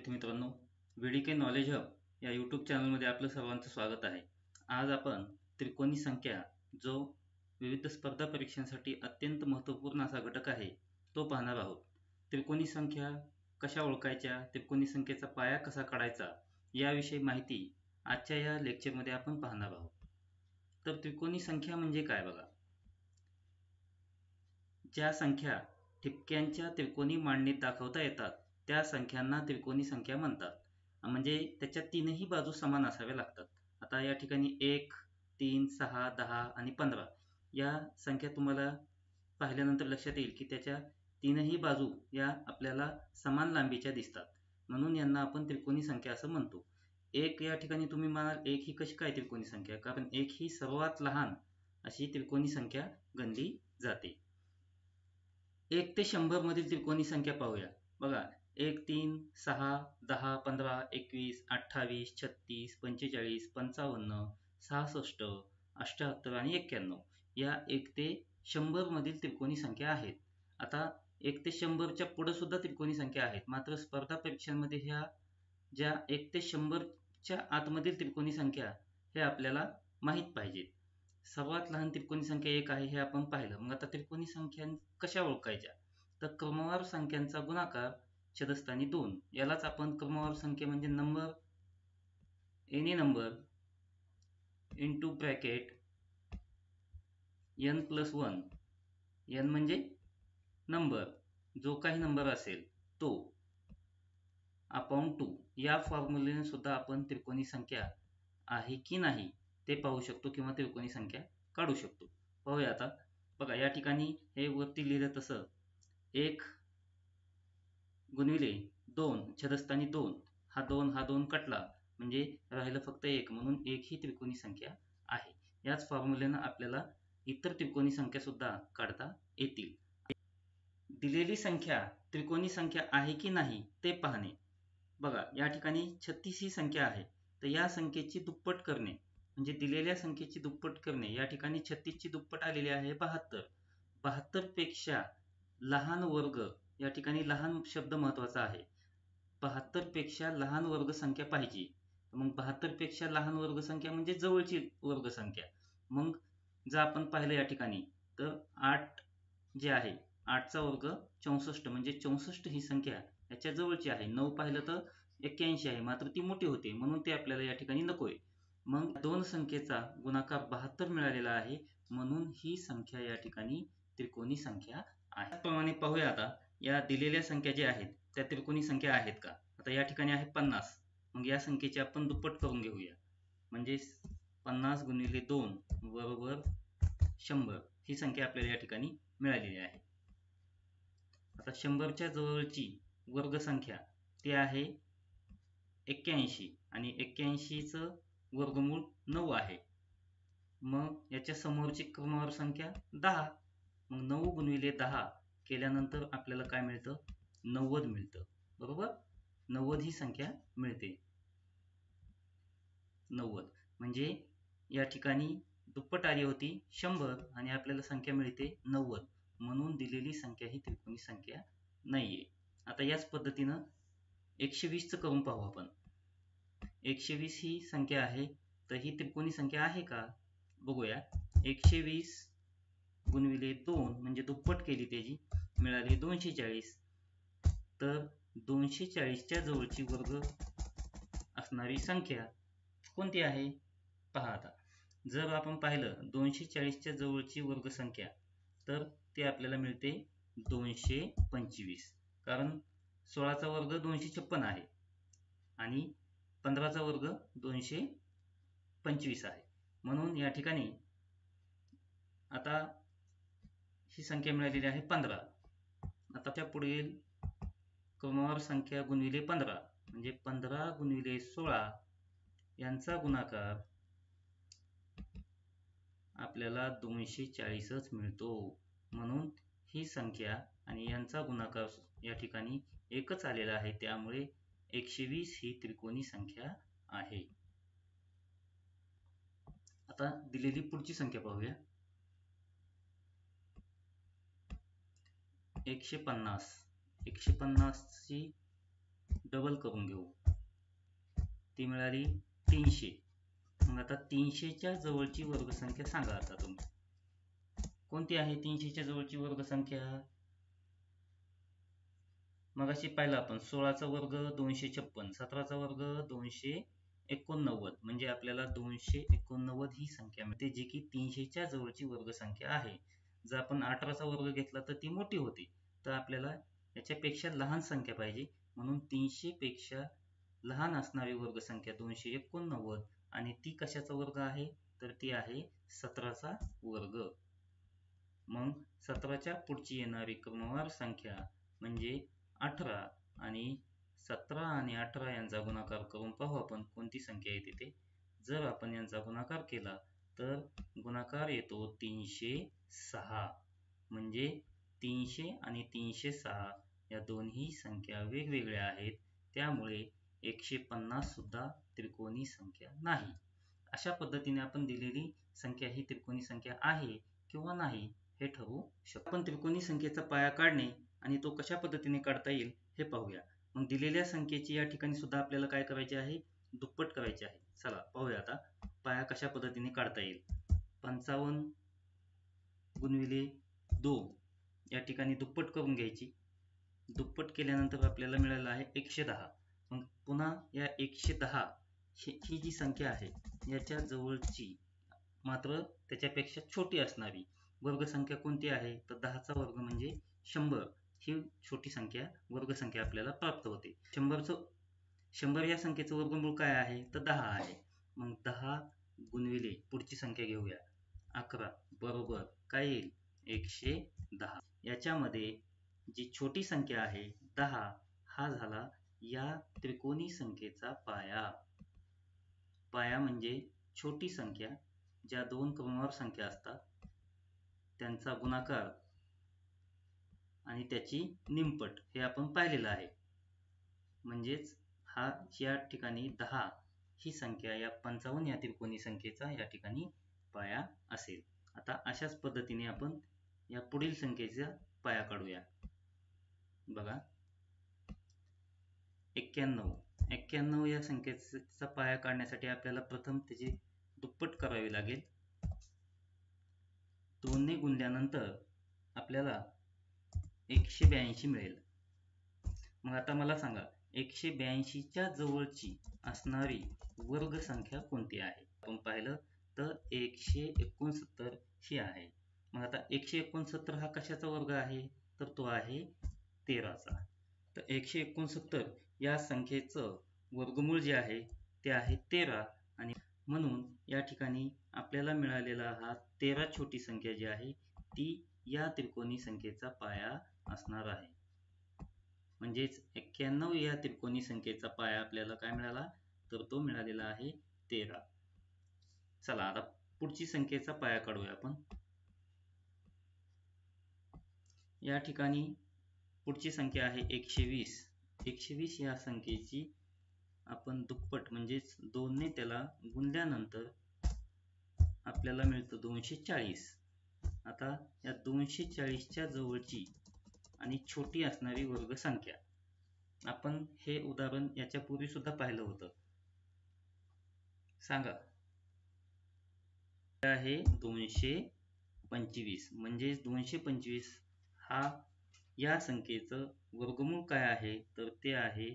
विद्यार्थी मित्रांनो, VDK knowledge hub या यूट्यूब चॅनलमध्ये आपलं सर्वांचं स्वागत आहे. आज आपण त्रिकोणी संख्या जो विविध स्पर्धा परीक्षांसाठी अत्यंत महत्त्वपूर्ण असा घटक आहे तो पाहणार आहोत. त्रिकोणी संख्या कशा ओळखायच्या, त्रिकोणी संख्येचा पाया कसा काढायचा याविषयी माहिती आजच्या या लेक्चरमध्ये आपण पाहणार आहोत. तर त्रिकोणी संख्या म्हणजे काय बघा. ज्या संख्या ठिपक्यांच्या त्रिकोणी मांडणीत दाखवता येतात त्या संख्यांना त्रिकोणी संख्या म्हणतात. म्हणजे त्याच्या तीनही बाजू समान असाव्या लागतात. आता या ठिकाणी 1, 3, 6, 10 आणि 15 या संख्या तुम्हाला पाहिल्यानंतर लक्षात येईल की त्याच्या तीनही बाजू या आपल्याला समान लांबीच्या दिसतात. म्हणून यांना आपण त्रिकोणी संख्या असं म्हणतो. 1 या ठिकाणी तुम्ही म्हणाल 1 ही कशी काय त्रिकोणी संख्या, कारण 1 ही सर्वात लहान अशी त्रिकोणी संख्या गणली जाते. 1 ते 100 मधील त्रिकोणी संख्या पाहूया. बघा, 1, 3, 6, 10, 15, 21, 28, 36, 45, 55, 66, 78 आणि 91 या 1 ते 100 मधील त्रिकोणी संख्या आहेत. आता 1 ते 100 च्या पुढे सुद्धा त्रिकोणी संख्या आहेत, मात्र स्पर्धा परीक्षांमध्ये ह्या ज्या 1 ते 100 च्या आतमधील त्रिकोणी संख्या हे आपल्याला माहित पाहिजेत. सर्वात लहान त्रिकोणी संख्या 1 आहे हे आपण पाहिलं. मग आता त्रिकोणी संख्या कशा ओळखायच्या, तर क्रमवार संख्यांचा गुणाकार छेदस्थानी 2 यालाच आपण क्रमवार संख्या म्हणजे number any number into bracket n+1 n म्हणजे नंबर, जो काही नंबर असेल तो, अपॉन 2 या फॉर्म्युलेने सुद्धा आपण त्रिकोणी संख्या आहे की नाही ते पाहू शकतो किंवा त्रिकोणी संख्या काढू शकतो. पाहूया आता. बघा, या ठिकाणी हे वरती लिहिलं तसं 1 गुणिले 2 छेदस्थानी 2 हा 2 कटला म्हणजे राहिलं फक्त 1, म्हणून 1 ही त्रिकोणी संख्या आहे. याच फॉर्म्युलेनं आपल्याला इतर त्रिकोणी संख्या सुद्धा काढता येतील. दिलेली संख्या त्रिकोणी संख्या आहे की नाही ते पाहणे. बघा, या ठिकाणी 36 ही संख्या आहे, तर या संख्येची दुप्पट करणे म्हणजे दिलेल्या संख्येची दुप्पट करणे. या ठिकाणी 36 ची दुप्पट आलेली आहे 72. 72 पेक्षा लहान वर्ग, या ठिकाणी लहान शब्द महत्वाचा आहे. 72 पेक्षा लहान वर्ग संख्या पाहिजे. मग 72 पेक्षा लहान वर्ग संख्या म्हणजे जवळची वर्ग संख्या. मग जर आपण पाहिलं या ठिकाणी तर 8 जे आहे 8 चा वर्ग 64 म्हणजे 64 ही संख्या याच्या जवळची आहे. 9 पाहिलं तर 81 आहे, मात्र ती मोठी होते म्हणून ते आपल्याला या ठिकाणी नकोय. मग दोन संख्येचा गुणाकार 72 मिळालेला आहे, म्हणून ही संख्या या ठिकाणी त्रिकोणी संख्या आहे. त्याप्रमाणे पाहूया आता या दिलेल्या संख्या ज्या आहेत त्या त्रिकोणी संख्या आहेत का. आता या ठिकाणी आहे 50, मग या संख्येची आपण दुप्पट करून घेऊया. म्हणजे 50 गुणिले 2 बरोबर 100 ही संख्या आपल्याला या ठिकाणी मिळालेली आहे. आता 100च्या जवळची वर्ग संख्या ती आहे 81 आणि 81चं वर्गमूळ 9 आहे. मग याच्या समोरची क्रमवार संख्या 10. मग 9 गुणिले 10 केल्यानंतर आपल्याला काय मिळतं, 90 मिळतं. बरोबर, 90 ही संख्या मिळते. 90 म्हणजे या ठिकाणी दुप्पट आली होती 100 आणि आपल्याला संख्या मिळते 90, म्हणून दिलेली संख्या ही त्रिकोणी संख्या नाहीये. आता याच पद्धतीनं 120 चं करून पाहू आपण. 120 ही संख्या आहे, तर ही त्रिकोणी संख्या आहे का बघूया. 120 गुणिले 2 म्हणजे दुप्पट केली त्याची, मिळाली 240. तर 240च्या जवळची वर्ग असणारी संख्या कोणती आहे पहा. आता जर आपण पाहिलं 240च्या जवळची वर्ग संख्या, तर ते आपल्याला मिळते 225, कारण 16चा वर्ग 256 आहे आणि 15चा वर्ग 225 आहे. म्हणून या ठिकाणी आता ही संख्या मिळालेली आहे 15. आता त्या पुढील क्रमवार संख्या गुणिले 15 म्हणजे 15 गुणिले 16 यांचा गुणाकार आपल्याला 240च मिळतो. म्हणून ही संख्या आणि यांचा गुणाकार या ठिकाणी एकच आलेला आहे, त्यामुळे 120 ही त्रिकोणी संख्या आहे. आता दिलेली पुढची संख्या पाहूया. 150. 150 ची डबल करून घेऊ, ती मिळाली 300. मग आता 300च्या जवळची वर्गसंख्या सांगा. आता तुम्ही कोणती आहे 300च्या जवळची वर्गसंख्या? मगाशी पाहिलं आपण 16चा वर्ग 256, 17चा वर्ग 289, म्हणजे आपल्याला 289 ही संख्या मिळते, जी की 300च्या जवळची वर्गसंख्या आहे. जर आपण 18चा वर्ग घेतला तर ती मोठी होती, तर आपल्याला याच्यापेक्षा लहान संख्या पाहिजे, म्हणून 300 पेक्षा लहान असणारी वर्गसंख्या 289, आणि ती कशाचा वर्ग आहे? तर ती आहे 17चा वर्ग. मग 17च्या पुढची येणारी क्रमवार संख्या म्हणजे 18, आणि 17 आणि 18 यांचा गुणाकार करून पाहू आपण कोणती संख्या येते ते. जर आपण यांचा गुणाकार केला तर गुणाकार येतो 306. म्हणजे 300 आणि 306 या दोन्ही संख्या वेगवेगळ्या आहेत, त्यामुळे 150 सुद्धा त्रिकोणी संख्या नाही. अशा पद्धतीने आपण दिलेली संख्या ही त्रिकोणी संख्या आहे किंवा नाही हे ठरवू शकतो. आपण त्रिकोणी संख्येचा पाया काढणे आणि तो कशा पद्धतीने काढता येईल हे पाहूया. मग दिलेल्या संख्येची या ठिकाणी सुद्धा आपल्याला काय करायचे आहे? दुप्पट करायचे आहे. चला पाहूया आता पाया कशा पद्धतीने काढता येईल. 55 गुणिले 2 या ठिकाणी दुप्पट करून घ्यायची. दुप्पट केल्यानंतर आपल्याला मिळालं आहे 110. मग पुन्हा या 110 ही जी संख्या आहे याच्या जवळची मात्र त्याच्यापेक्षा छोटी असणारी वर्गसंख्या कोणती आहे? तर 10चा वर्ग म्हणजे 100 ही छोटी संख्या वर्गसंख्या आपल्याला प्राप्त होते. 100 या संख्येचं वर्गमूळ काय आहे? तर 10 आहे. मग 10 गुणिले पुढची संख्या घेऊया 11 बरोबर काय येईल? 110. याच्यामध्ये जी छोटी संख्या आहे 10 हा झाला या त्रिकोणी संख्येचा पाया. पाया म्हणजे छोटी संख्या, ज्या दोन क्रमवार संख्या असतात त्यांचा गुणाकार आणि त्याची निमपट हे आपण पाहिलेलं आहे. म्हणजेच हा या ठिकाणी 10 ही संख्या या 55 या त्रिकोणी संख्येचा या ठिकाणी पाया असेल. आता अशाच पद्धतीने आपण या पुढील संख्येचा पाया काढूया. बघा 91 या संख्येचा पाया काढण्यासाठी आपल्याला प्रथम त्याची दुप्पट करावी लागेल. 2 ने गुणल्यानंतर आपल्याला 182 मिळेल. मग आता मला सांगा 182च्या जवळची असणारी वर्गसंख्या कोणती आहे? आपण पाहिलं तर 169 ही आहे. मग आता 169 हा कशाचा वर्ग आहे? तर तो आहे 13चा. तर 169 या संख्येचं वर्गमूळ जे आहे ते आहे 13, आणि म्हणून या ठिकाणी आपल्याला मिळालेला हा 13 छोटी संख्या जी आहे ती या त्रिकोणी संख्येचा पाया असणार आहे. म्हणजेच 91 या त्रिकोणी संख्येचा पाया आपल्याला काय मिळाला? तर तो मिळालेला आहे 13. चला आता पुढची संख्येचा पाया काढूया आपण. या ठिकाणी पुढची संख्या आहे 120. 120 या संख्येची आपण दुप्पट म्हणजेच 2 ने त्याला गुणल्यानंतर आपल्याला मिळतं 240. आता या 240च्या जवळची आणि छोटी असणारी वर्गसंख्या, आपण हे उदाहरण याच्यापूर्वी सुद्धा पाहिलं होतं. सांगा. आहे 225. म्हणजे 225 हा या संख्येचं वर्गमूळ काय आहे? तर ते आहे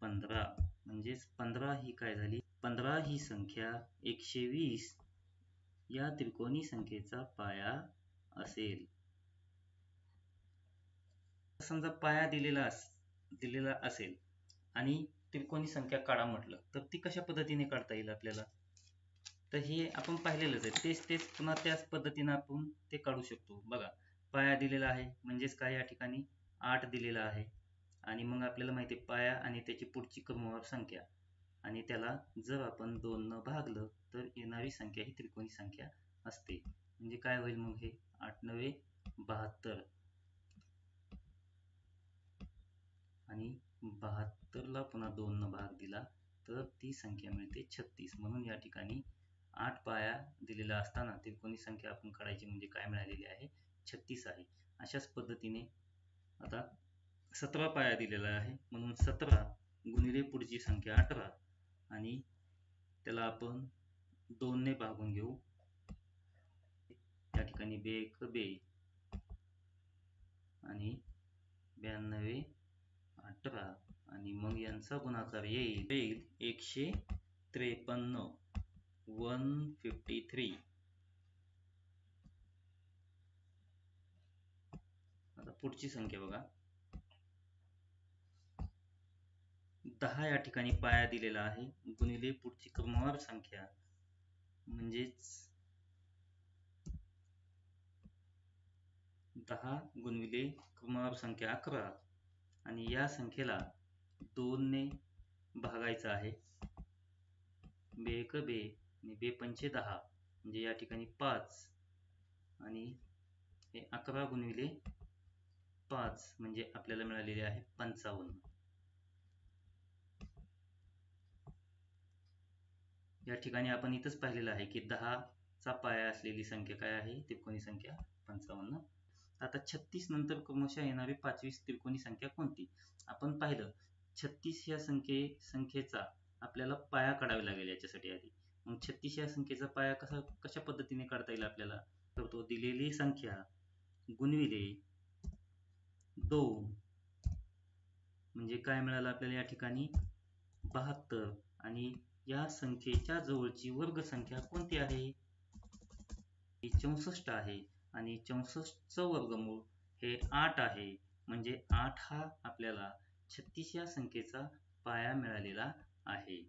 15. म्हणजेच 15 ही काय झाली? 15 ही संख्या 120 या त्रिकोणी संख्येचा पाया असेल. समजा पाया दिलेला असेल आणि त्रिकोणी संख्या काढा म्हटलं तर ती कशा पद्धतीने काढता येईल आपल्याला? तर हे आपण पाहिलेलंच आहे. तेच पुन्हा त्याच पद्धतीने आपण ते काढू शकतो. बघा पाया दिलेला आहे म्हणजेच काय या ठिकाणी 8 दिलेला आहे, आणि मग आपल्याला माहिती आहे पाया आणि त्याची पुढची क्रमवार संख्या, आणि त्याला जर आपण 2 न भागलं तर येणारी संख्या ही त्रिकोणी संख्या असते. म्हणजे काय होईल मग हे 8 9 72, आणि 72ला पुन्हा 2 न भाग दिला तर ती संख्या मिळते 36. म्हणून या ठिकाणी 8 पाया दिलेला असताना त्रिकोणी संख्या आपण काढायची म्हणजे काय मिळालेली आहे? 36 आहे. अशाच पद्धतीने आता 17 पाया दिलेला आहे म्हणून 17 गुणिले पुढची संख्या 18 आणि त्याला आपण 2 ने भागून घेऊ. या ठिकाणी 2 एक 2 आणि 92 18 आणि मग यांचा गुणाकार येईल 153 153. आता पुढची संख्या बघा. 10 या ठिकाणी पाया दिलेला आहे गुणिले पुढची क्रमवार संख्या म्हणजेच 10 गुणिले क्रमवार संख्या 11 आणि या संख्येला 2 ने भागायचं आहे. 2 एक 2 आणि 2 पंचे 10 म्हणजे या ठिकाणी 5 आणि हे 11 गुणिले 5 म्हणजे आपल्याला मिळालेले आहे 55. या ठिकाणी आपण इथंच पाहिलेलं आहे की 10 चा पाया असलेली संख्या काय आहे? त्रिकोणी संख्या 55. आता 36 नंतर क्रमशः येणारी 5वी त्रिकोणी संख्या कोणती? आपण पाहिलं 36 या संख्येचा आपल्याला पाया काढावा लागेल याच्यासाठी आधी. मग 36 या संख्येचा पाया कशा पद्धतीने काढता येईल आपल्याला? तर तो दिलेली संख्या गुणविले 2 म्हणजे काय मिळालं आपल्याला या ठिकाणी 72 आणि या संख्येच्या जवळची वर्ग संख्या कोणती आहे? ही 64 आहे आणि 64चं वर्गमूळ हे 8 आहे. म्हणजे 8 हा आपल्याला 36 या संख्येचा पाया मिळालेला आहे.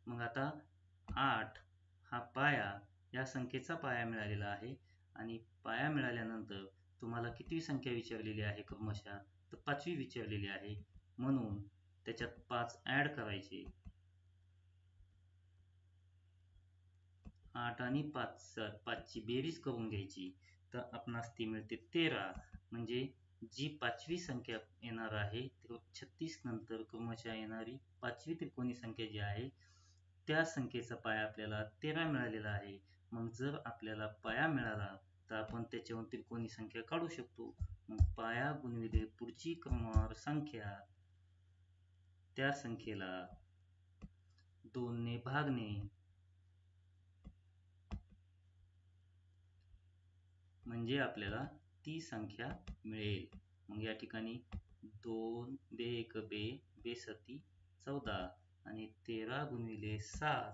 मग आता 8 हा पाया या संख्येचा पाया मिळालेला आहे आणि पाया मिळाल्यानंतर तुम्हाला कितवी संख्या विचारलेली आहे क्रमशः? तर 5वी विचारलेली आहे. म्हणून त्याच्यात 5 ऍड करायचे. 8 आणि 5 ची बेरीज करून घ्यायची तर आपणास ती मिळते 13. म्हणजे जी 5वी संख्या येणार आहे 36 नंतर क्रमशः येणारी 5वी त्रिकोणी संख्या जी आहे त्या संख्येचा पाया आपल्याला 13 मिळालेला आहे. मग जर आपल्याला पाया मिळाला तर आपण त्याच्यावर त्रिकोणी संख्या काढू शकतो. मग पाया गुणिले पुढची क्रमवार संख्या त्या संख्येला 2 ने भागणे म्हणजे आपल्याला ती संख्या मिळेल. मग या ठिकाणी 2 2 एक 2 2 सती 14 आणि 13 गुणिले 7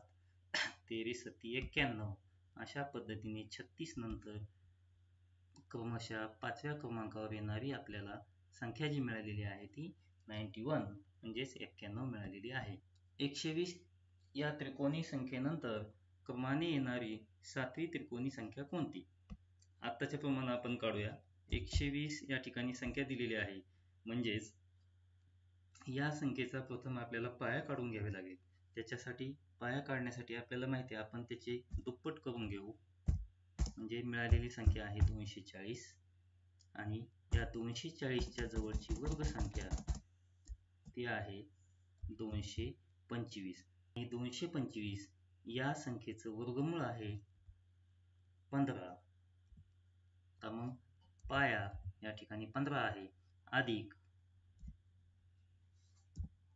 13 सती 91. अशा पद्धतीने 36 नंतर क्रमशः 5व्या क्रमांकावर येणारी आपल्याला संख्या जी मिळालेली आहे ती 91 म्हणजेच 91 मिळालेली आहे. 120 या त्रिकोणी संख्येनंतर क्रमाने येणारी 7वी त्रिकोणी संख्या कोणती? आत्ताच्या प्रमाणे आपण काढूया. 120 या ठिकाणी संख्या दिलेली आहे म्हणजेच या संख्येचा प्रथम आपल्याला पाया काढून घ्यावे लागेल. त्याच्यासाठी पाया काढण्यासाठी आपल्याला माहिती आहे आपण त्याचे दुप्पट करून घेऊ. म्हणजे मिळालेली संख्या आहे 240 आणि या 240च्या जवळची वर्ग संख्या ती आहे 225 आणि 225 या संख्येचं वर्गमूळ आहे 15. तर मग पाया या ठिकाणी 15 आहे अधिक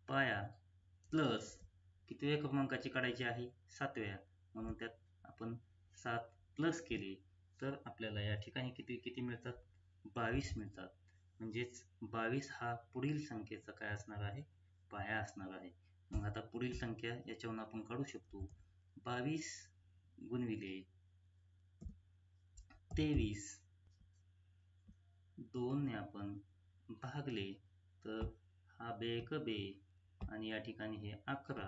पाया प्लस कितव्या क्रमांकाची काढायची आहे? 7व्या. म्हणून त्यात आपण 7 प्लस केले तर आपल्याला या ठिकाणी किती मिळतात? 22 मिळतात. म्हणजेच 22 हा पुढील संख्येचा काय असणार आहे? पाया असणार आहे. मग आता पुढील संख्या याच्यावरून आपण काढू शकतो. 22 गुणविले 23 2 ने आपण भागले तर हा 2 एक 2 आणि या ठिकाणी हे 11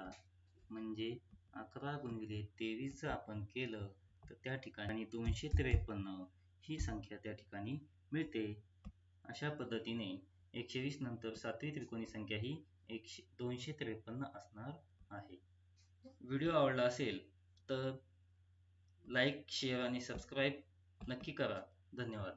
म्हणजे 11 गुणविले 23 जर आपण केलं तर त्या ठिकाणी 253 ही संख्या त्या ठिकाणी मिळते. अशा पद्धतीने 120 नंतर 7वी त्रिकोणी संख्या ही 253 असणार आहे. व्हिडिओ आवडला असेल तर लाईक, शेअर आणि सबस्क्राईब नक्की करा. धन्यवाद.